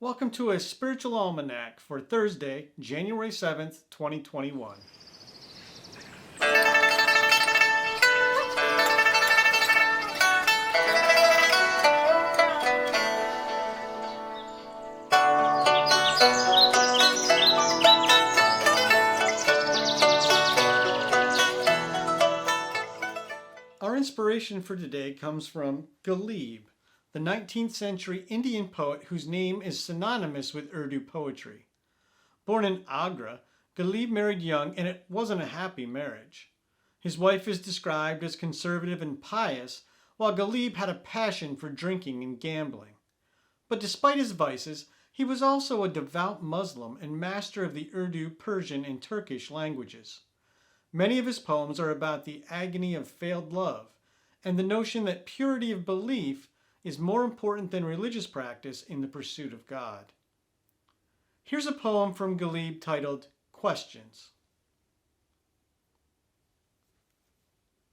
Welcome to a Spiritual Almanac for Thursday, January 7th, 2021. Our inspiration for today comes from Ghalib, the 19th century Indian poet whose name is synonymous with Urdu poetry. Born in Agra, Ghalib married young and it wasn't a happy marriage. His wife is described as conservative and pious, while Ghalib had a passion for drinking and gambling. But despite his vices, he was also a devout Muslim and master of the Urdu, Persian, and Turkish languages. Many of his poems are about the agony of failed love and the notion that purity of belief is more important than religious practice in the pursuit of God. Here's a poem from Ghalib titled Questions.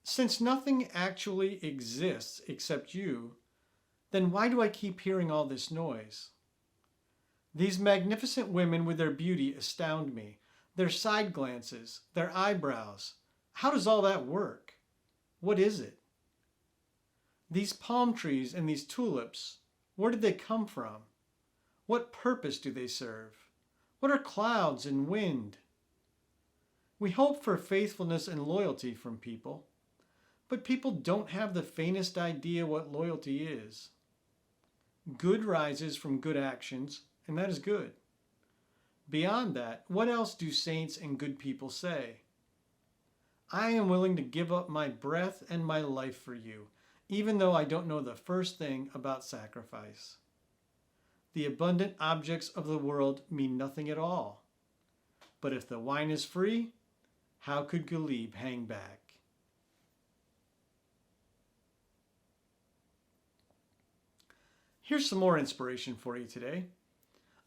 Since nothing actually exists except you, then why do I keep hearing all this noise? These magnificent women with their beauty astound me. Their side glances, their eyebrows. How does all that work? What is it? These palm trees and these tulips, where did they come from? What purpose do they serve? What are clouds and wind? We hope for faithfulness and loyalty from people, but people don't have the faintest idea what loyalty is. Good rises from good actions, and that is good. Beyond that, what else do saints and good people say? I am willing to give up my breath and my life for you, even though I don't know the first thing about sacrifice. The abundant objects of the world mean nothing at all. But if the wine is free, how could Ghalib hang back? Here's some more inspiration for you today.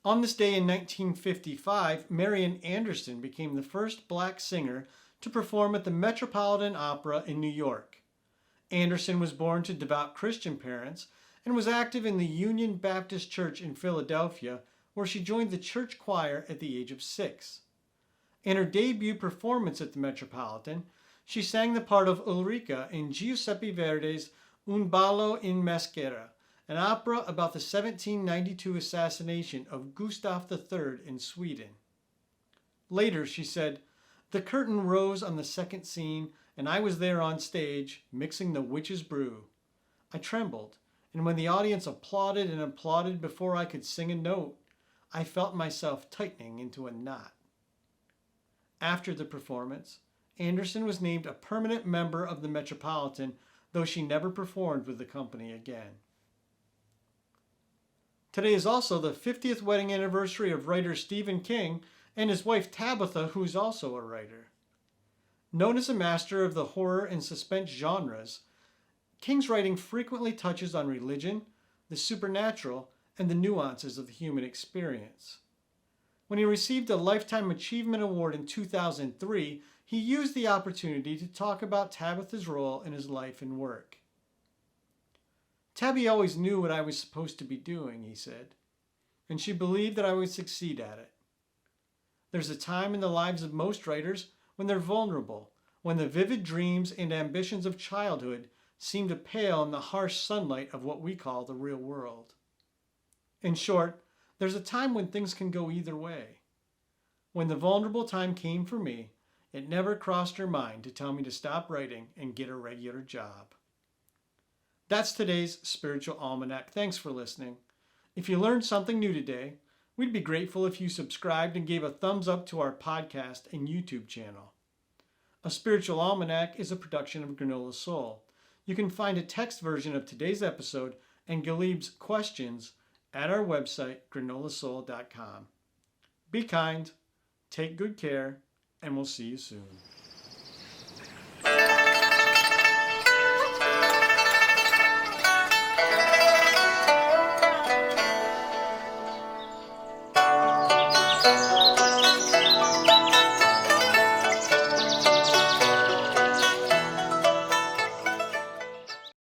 On this day in 1955, Marian Anderson became the first black singer to perform at the Metropolitan Opera in New York. Anderson was born to devout Christian parents and was active in the Union Baptist Church in Philadelphia, where she joined the church choir at the age of 6. In her debut performance at the Metropolitan, she sang the part of Ulrica in Giuseppe Verdi's Un ballo in maschera, an opera about the 1792 assassination of Gustav III in Sweden. Later, she said, "The curtain rose on the second scene, and I was there on stage, mixing the witch's brew. I trembled, and when the audience applauded and applauded before I could sing a note, I felt myself tightening into a knot." After the performance, Anderson was named a permanent member of the Metropolitan, though she never performed with the company again. Today is also the 50th wedding anniversary of writer Stephen King and his wife Tabitha, who's also a writer. Known as a master of the horror and suspense genres, King's writing frequently touches on religion, the supernatural, and the nuances of the human experience. When he received a Lifetime Achievement Award in 2003, he used the opportunity to talk about Tabitha's role in his life and work. "Tabby always knew what I was supposed to be doing," he said, "and she believed that I would succeed at it. There's a time in the lives of most writers when they're vulnerable, when the vivid dreams and ambitions of childhood seem to pale in the harsh sunlight of what we call the real world. In short, there's a time when things can go either way. When the vulnerable time came for me, it never crossed her mind to tell me to stop writing and get a regular job." That's today's Spiritual Almanac. Thanks for listening. If you learned something new today, we'd be grateful if you subscribed and gave a thumbs up to our podcast and YouTube channel. A Spiritual Almanac is a production of Granola Soul. You can find a text version of today's episode and Ghalib's questions at our website, granolasoul.com. Be kind, take good care, and we'll see you soon.